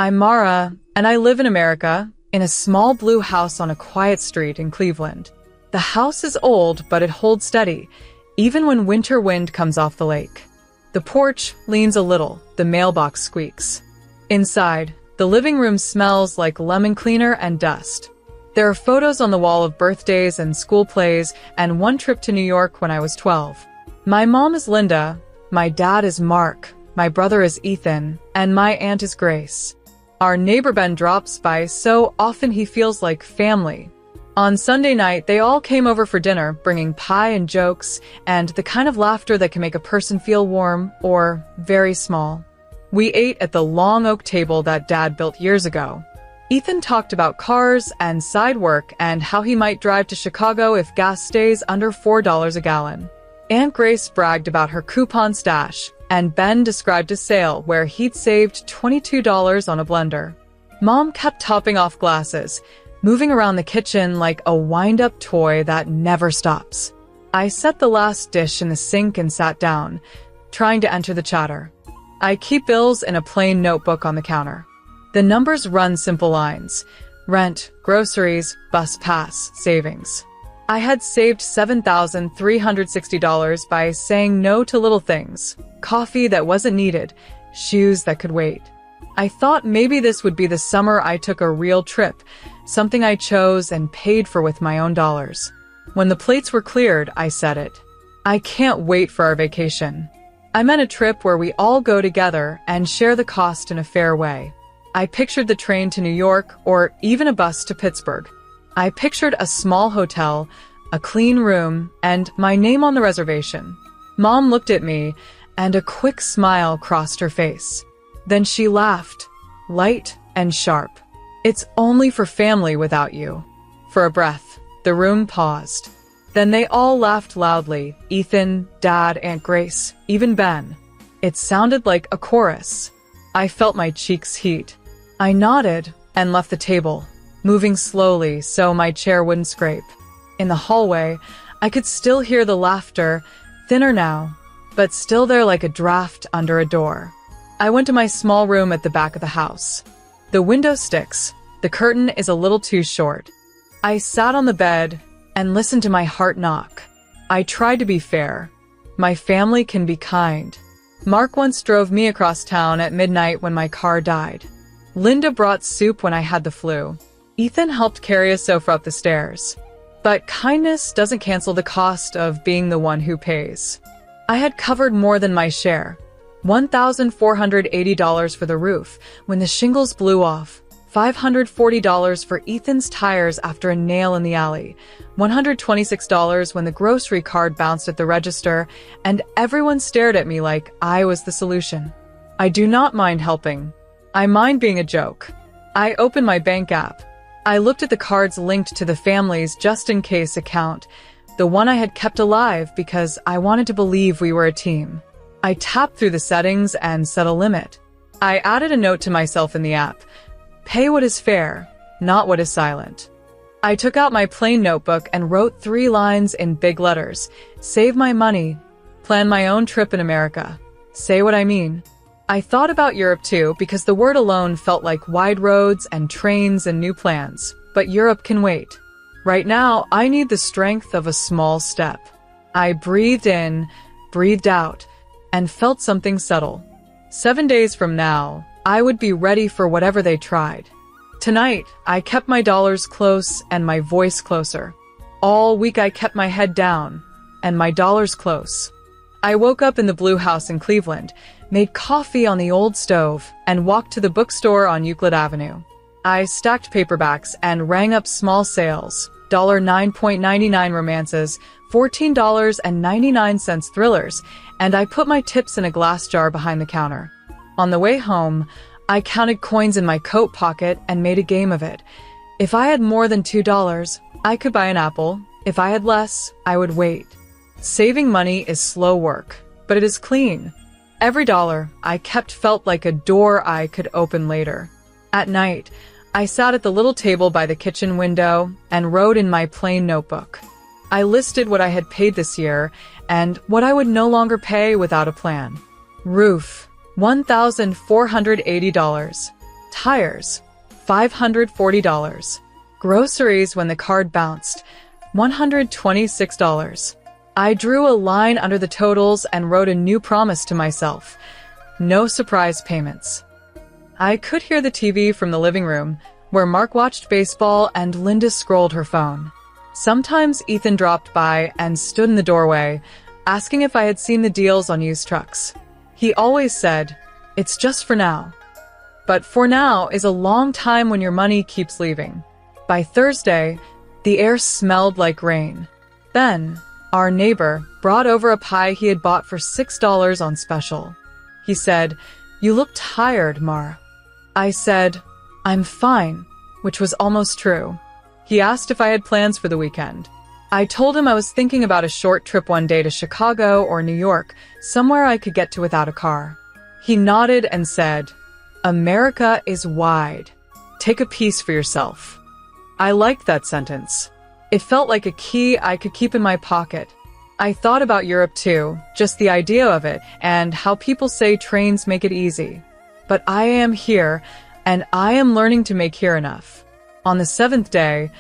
I'm Mara, and I live in America, in a small blue house on a quiet street in Cleveland. The house is old, but it holds steady, even when winter wind comes off the lake. The porch leans a little, the mailbox squeaks. Inside, the living room smells like lemon cleaner and dust. There are photos on the wall of birthdays and school plays and one trip to New York when I was 12. My mom is Linda, my dad is Mark, my brother is Ethan, and my aunt is Grace. Our neighbor Ben drops by so often he feels like family. On Sunday night, they all came over for dinner, bringing pie and jokes, and the kind of laughter that can make a person feel warm or very small. We ate at the long oak table that Dad built years ago. Ethan talked about cars and side work and how he might drive to Chicago if gas stays under $4 a gallon. Aunt Grace bragged about her coupon stash, and Ben described a sale where he'd saved $22 on a blender. Mom kept topping off glasses, moving around the kitchen like a wind-up toy that never stops. I set the last dish in the sink and sat down, trying to enter the chatter. I keep bills in a plain notebook on the counter. The numbers run simple lines: rent, groceries, bus pass, savings. I had saved $7,360 by saying no to little things: coffee that wasn't needed, shoes that could wait. I thought maybe this would be the summer I took a real trip, something I chose and paid for with my own dollars. When the plates were cleared, I said it. I can't wait for our vacation. I meant a trip where we all go together and share the cost in a fair way. I pictured the train to New York or even a bus to Pittsburgh. I pictured a small hotel, a clean room, and my name on the reservation. Mom looked at me, and a quick smile crossed her face. Then she laughed, light and sharp. "It's only for family without you." For a breath, the room paused. Then they all laughed loudly: Ethan, Dad, Aunt Grace, even Ben. It sounded like a chorus. I felt my cheeks heat. I nodded and left the table, moving slowly so my chair wouldn't scrape. In the hallway, I could still hear the laughter, thinner now, but still there like a draft under a door. I went to my small room at the back of the house. The window sticks. The curtain is a little too short. I sat on the bed and listened to my heart knock. I tried to be fair. My family can be kind. Mark once drove me across town at midnight when my car died. Linda brought soup when I had the flu. Ethan helped carry a sofa up the stairs. But kindness doesn't cancel the cost of being the one who pays. I had covered more than my share. $1,480 for the roof when the shingles blew off. $540 for Ethan's tires after a nail in the alley. $126 when the grocery card bounced at the register, and everyone stared at me like I was the solution. I do not mind helping. I mind being a joke. I opened my bank app. I looked at the cards linked to the family's just-in-case account, the one I had kept alive because I wanted to believe we were a team. I tapped through the settings and set a limit. I added a note to myself in the app: pay what is fair, not what is silent. I took out my plain notebook and wrote 3 lines in big letters: save my money, plan my own trip in America, say what I mean. I thought about Europe too, because the word alone felt like wide roads and trains and new plans. But Europe can wait. Right now, I need the strength of a small step. I breathed in, breathed out, and felt something settle. 7 days from now, I would be ready for whatever they tried. Tonight, I kept my dollars close and my voice closer. All week I kept my head down and my dollars close. I woke up in the blue house in Cleveland, made coffee on the old stove, and walked to the bookstore on Euclid Avenue. I stacked paperbacks and rang up small sales: $9.99 romances, $14.99 thrillers, and I put my tips in a glass jar behind the counter. On the way home, I counted coins in my coat pocket and made a game of it. If I had more than $2, I could buy an apple. If I had less, I would wait. Saving money is slow work, but it is clean. Every dollar I kept felt like a door I could open later. At night, I sat at the little table by the kitchen window and wrote in my plain notebook. I listed what I had paid this year and what I would no longer pay without a plan. Roof, $1,480. Tires, $540. Groceries when the card bounced, $126. I drew a line under the totals and wrote a new promise to myself. No surprise payments. I could hear the TV from the living room, where Mark watched baseball and Linda scrolled her phone. Sometimes Ethan dropped by and stood in the doorway, asking if I had seen the deals on used trucks. He always said, "It's just for now." But for now is a long time when your money keeps leaving. By Thursday, the air smelled like rain. Then, our neighbor brought over a pie he had bought for $6 on special. He said, "You look tired, Mara." I said, "I'm fine," which was almost true. He asked if I had plans for the weekend. I told him I was thinking about a short trip one day to Chicago or New York, somewhere I could get to without a car. He nodded and said, "America is wide. Take a piece for yourself." I liked that sentence. It felt like a key I could keep in my pocket. I thought about Europe too, just the idea of it, and how people say trains make it easy. But I am here, and I am learning to make here enough. On the 7th day,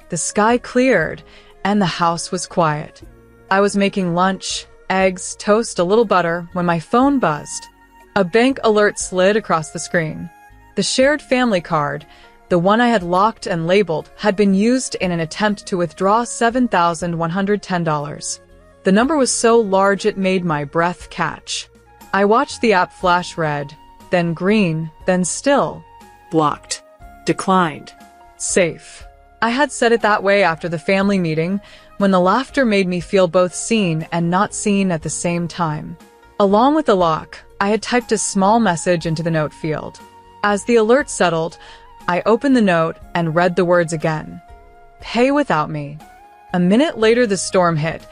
the sky cleared, and the house was quiet. I was making lunch, eggs, toast, a little butter, when my phone buzzed. A bank alert slid across the screen. The shared family card, the one I had locked and labeled, had been used in an attempt to withdraw $7,110. The number was so large it made my breath catch. I watched the app flash red, then green, then still. Blocked. Declined. Safe. I had said it that way after the family meeting, when the laughter made me feel both seen and not seen at the same time. Along with the lock, I had typed a small message into the note field. As the alert settled, I opened the note and read the words again. "Pay without me." A minute later, the storm hit,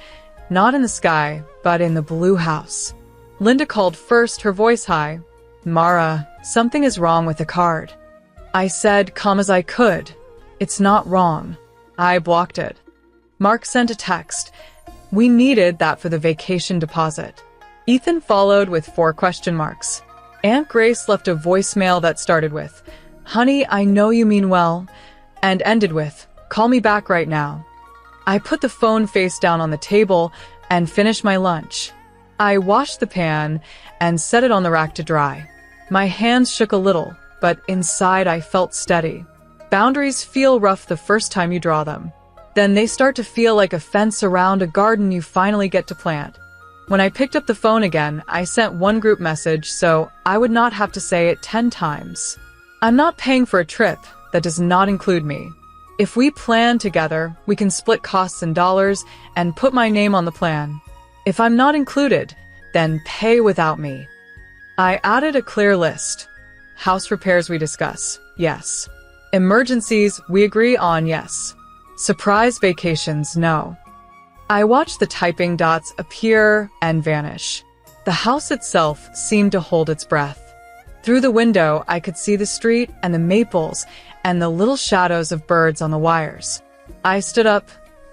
not in the sky, but in the blue house. Linda called first, her voice high. "Mara, something is wrong with the card." I said, calm as I could, "It's not wrong." I blocked it. Mark sent a text. "We needed that for the vacation deposit." Ethan followed with 4 question marks. Aunt Grace left a voicemail that started with, "Honey, I know you mean well," and ended with, "Call me back right now." I put the phone face down on the table and finished my lunch. I washed the pan and set it on the rack to dry. My hands shook a little, but inside I felt steady. Boundaries feel rough the first time you draw them. Then they start to feel like a fence around a garden you finally get to plant. When I picked up the phone again, I sent one group message so I would not have to say it 10 times. "I'm not paying for a trip that does not include me. If we plan together, we can split costs in dollars and put my name on the plan. If I'm not included, then pay without me." I added a clear list. House repairs we discuss, yes. Emergencies we agree on, yes. Surprise vacations, no. I watched the typing dots appear and vanish. The house itself seemed to hold its breath. Through the window, I could see the street and the maples and the little shadows of birds on the wires. I stood up,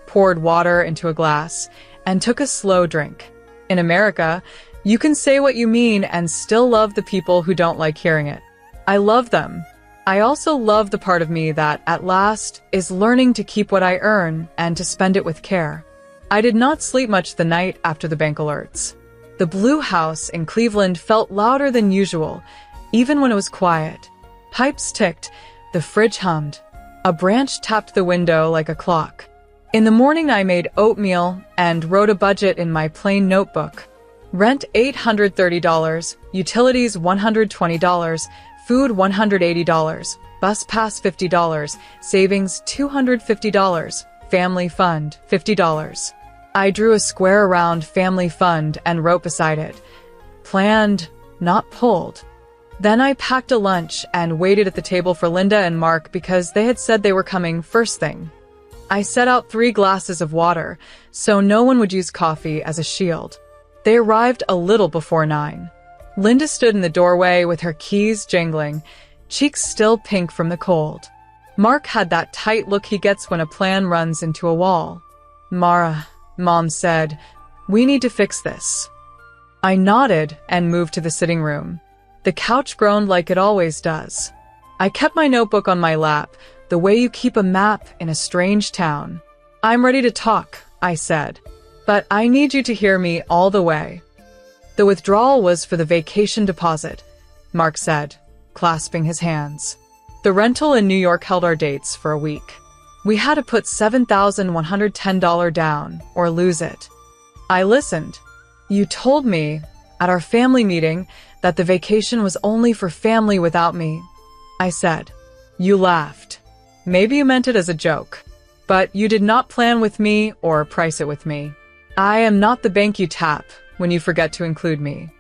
poured water into a glass, and took a slow drink. In America, you can say what you mean and still love the people who don't like hearing it. I love them. I also love the part of me that, at last, is learning to keep what I earn and to spend it with care. I did not sleep much the night after the bank alerts. The blue house in Cleveland felt louder than usual, even when it was quiet. Pipes ticked, the fridge hummed. A branch tapped the window like a clock. In the morning, I made oatmeal and wrote a budget in my plain notebook. Rent $830, utilities $120, food $180, bus pass $50, savings $250, family fund $50. I drew a square around family fund and wrote beside it, "Planned, not pulled." Then I packed a lunch and waited at the table for Linda and Mark because they had said they were coming first thing. I set out 3 glasses of water so no one would use coffee as a shield. They arrived a little before 9. Linda stood in the doorway with her keys jingling, cheeks still pink from the cold. Mark had that tight look he gets when a plan runs into a wall. "Mara," Mom said, "we need to fix this." I nodded and moved to the sitting room. The couch groaned like it always does. I kept my notebook on my lap, the way you keep a map in a strange town. I'm ready to talk, I said. But I need you to hear me all the way. The withdrawal was for the vacation deposit, Mark said, clasping his hands. The rental in New York held our dates for a week. We had to put $7,110 down or lose it. I listened. You told me at our family meeting that the vacation was only for family without me. I said. You laughed. Maybe you meant it as a joke, but you did not plan with me or price it with me. I am not the bank you tap when you forget to include me.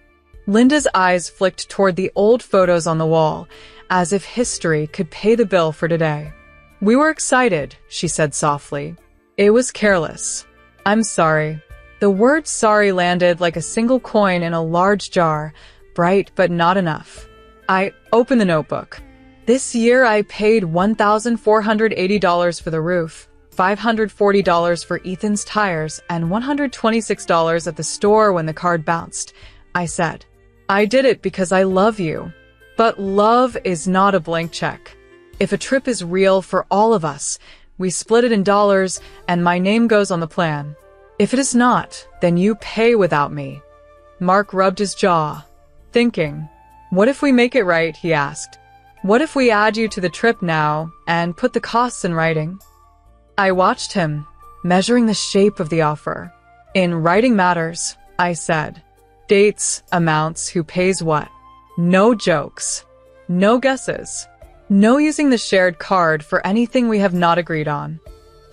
Linda's eyes flicked toward the old photos on the wall, as if history could pay the bill for today. We were excited, she said softly. It was careless. I'm sorry. The word sorry landed like a single coin in a large jar, bright but not enough. I opened the notebook. This year I paid $1,480 for the roof, $540 for Ethan's tires, and $126 at the store when the card bounced. I said, I did it because I love you. But love is not a blank check. If a trip is real for all of us, we split it in dollars and my name goes on the plan. If it is not, then you pay without me. Mark rubbed his jaw, thinking. What if we make it right, he asked. What if we add you to the trip now and put the costs in writing? I watched him, measuring the shape of the offer. In writing matters, I said. Dates, amounts, who pays what. No jokes. No guesses. No using the shared card for anything we have not agreed on.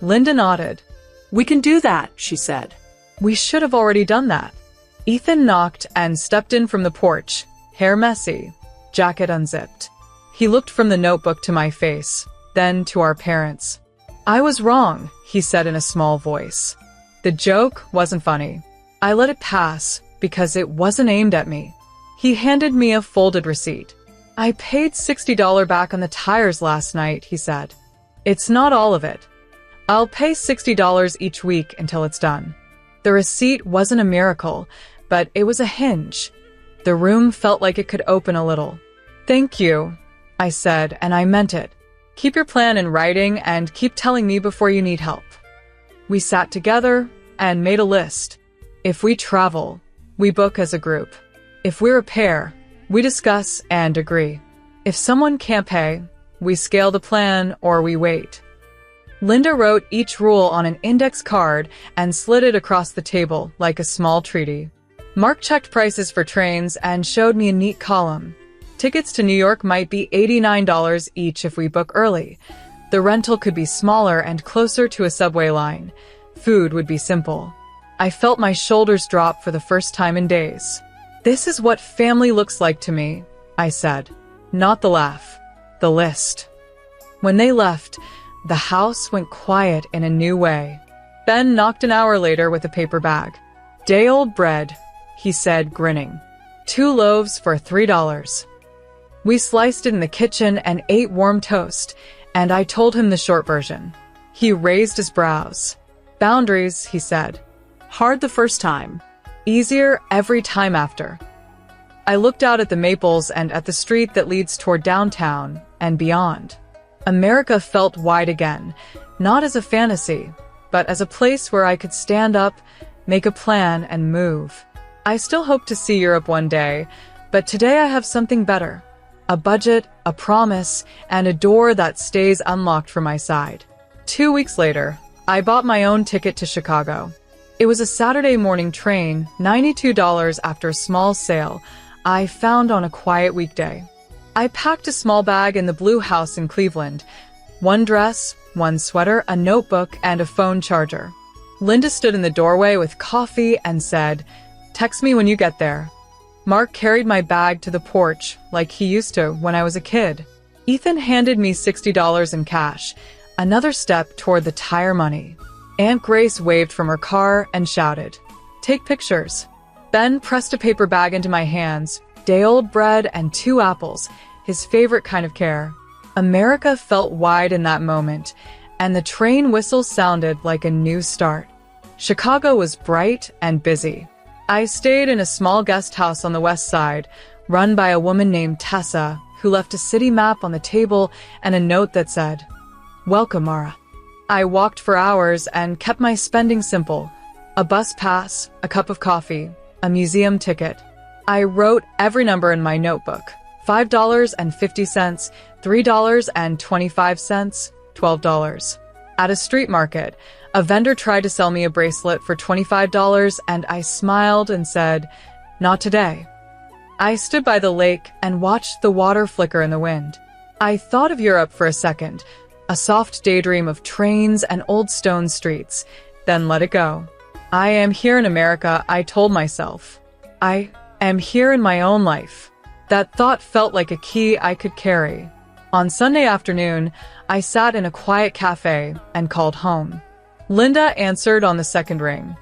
Linda nodded. We can do that, she said. We should have already done that. Ethan knocked and stepped in from the porch, hair messy, jacket unzipped. He looked from the notebook to my face, then to our parents. I was wrong, he said in a small voice. The joke wasn't funny. I let it pass because it wasn't aimed at me. He handed me a folded receipt. I paid $60 back on the tires last night, he said. It's not all of it. I'll pay $60 each week until it's done. The receipt wasn't a miracle, but it was a hinge. The room felt like it could open a little. Thank you, I said, and I meant it. Keep your plan in writing and keep telling me before you need help. We sat together and made a list. If we travel, we book as a group. If we're a pair, we discuss and agree. If someone can't pay, we scale the plan or we wait. Linda wrote each rule on an index card and slid it across the table like a small treaty. Mark checked prices for trains and showed me a neat column. Tickets to New York might be $89 each if we book early. The rental could be smaller and closer to a subway line. Food would be simple. I felt my shoulders drop for the first time in days. This is what family looks like to me, I said. Not the laugh, the list. When they left, the house went quiet in a new way. Ben knocked an hour later with a paper bag. Day-old bread, he said, grinning. 2 loaves for $3. We sliced it in the kitchen and ate warm toast, and I told him the short version. He raised his brows. Boundaries, he said. Hard the first time. Easier every time after. I looked out at the maples and at the street that leads toward downtown and beyond. America felt wide again, not as a fantasy, but as a place where I could stand up, make a plan, and move. I still hope to see Europe one day, but today I have something better. A budget, a promise, and a door that stays unlocked for my side. 2 weeks later, I bought my own ticket to Chicago. It was a Saturday morning train, $92 after a small sale I found on a quiet weekday. I packed a small bag in the Blue House in Cleveland. 1 dress, 1 sweater, a notebook, and a phone charger. Linda stood in the doorway with coffee and said, "Text me when you get there." Mark carried my bag to the porch like he used to when I was a kid. Ethan handed me $60 in cash, another step toward the tire money. Aunt Grace waved from her car and shouted, "Take pictures." Ben pressed a paper bag into my hands, day-old bread and 2 apples, his favorite kind of care. America felt wide in that moment, and the train whistle sounded like a new start. Chicago was bright and busy. I stayed in a small guest house on the west side, run by a woman named Tessa, who left a city map on the table and a note that said, "Welcome, Mara." I walked for hours and kept my spending simple. A bus pass, a cup of coffee, a museum ticket. I wrote every number in my notebook. $5.50, $3.25, $12. At a street market, a vendor tried to sell me a bracelet for $25 and I smiled and said, "Not today." I stood by the lake and watched the water flicker in the wind. I thought of Europe for a second, a soft daydream of trains and old stone streets, then let it go. I am here in America, I told myself. I am here in my own life. That thought felt like a key I could carry. On Sunday afternoon, I sat in a quiet cafe and called home. Linda answered on the second ring.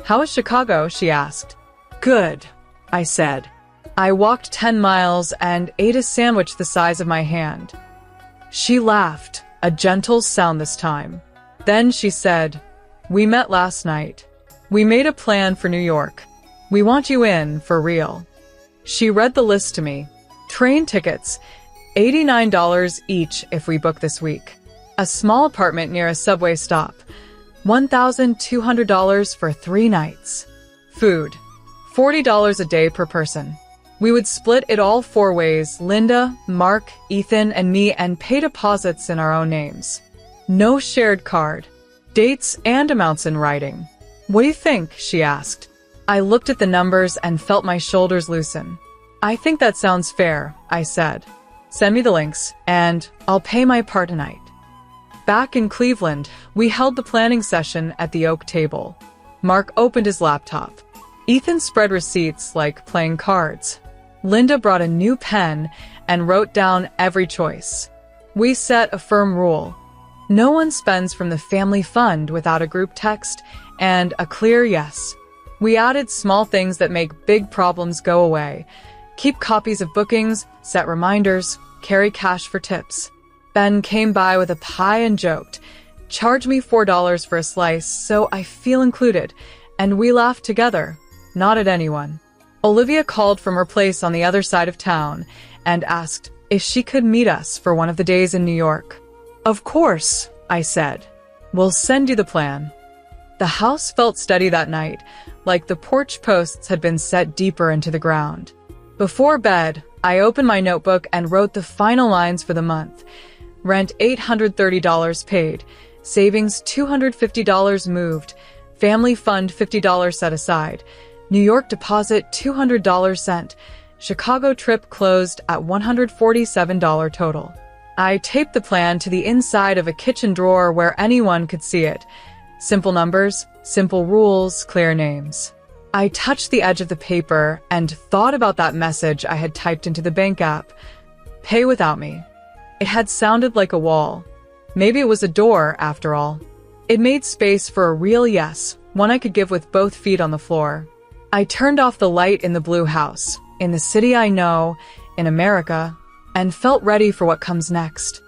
"How is Chicago?" she asked. "Good," I said. I walked 10 miles and ate a sandwich the size of my hand. She laughed, a gentle sound this time. Then she said, "We met last night. We made a plan for New York. We want you in for real." She read the list to me. Train tickets, $89 each if we book this week. A small apartment near a subway stop, $1,200 for 3 nights. Food, $40 a day per person. We would split it all 4 ways, Linda, Mark, Ethan, and me, and pay deposits in our own names. No shared card. Dates and amounts in writing. "What do you think?" she asked. I looked at the numbers and felt my shoulders loosen. "I think that sounds fair," I said. "Send me the links, and I'll pay my part tonight." Back in Cleveland, we held the planning session at the oak table. Mark opened his laptop. Ethan spread receipts like playing cards. Linda brought a new pen and wrote down every choice. We set a firm rule. No one spends from the family fund without a group text and a clear yes. We added small things that make big problems go away. Keep copies of bookings, set reminders, carry cash for tips. Ben came by with a pie and joked, "Charge me $4 for a slice so I feel included," and we laughed together, not at anyone. Olivia called from her place on the other side of town and asked if she could meet us for one of the days in New York. "Of course," I said. "We'll send you the plan." The house felt steady that night, like the porch posts had been set deeper into the ground. Before bed, I opened my notebook and wrote the final lines for the month. Rent $830 paid, savings $250 moved, family fund $50 set aside, New York deposit $200 sent, Chicago trip closed at $147 total. I taped the plan to the inside of a kitchen drawer where anyone could see it. Simple numbers, simple rules, clear names. I touched the edge of the paper and thought about that message I had typed into the bank app. Pay without me. It had sounded like a wall. Maybe it was a door, after all. It made space for a real yes, one I could give with both feet on the floor. I turned off the light in the blue house, in the city I know, in America, and felt ready for what comes next.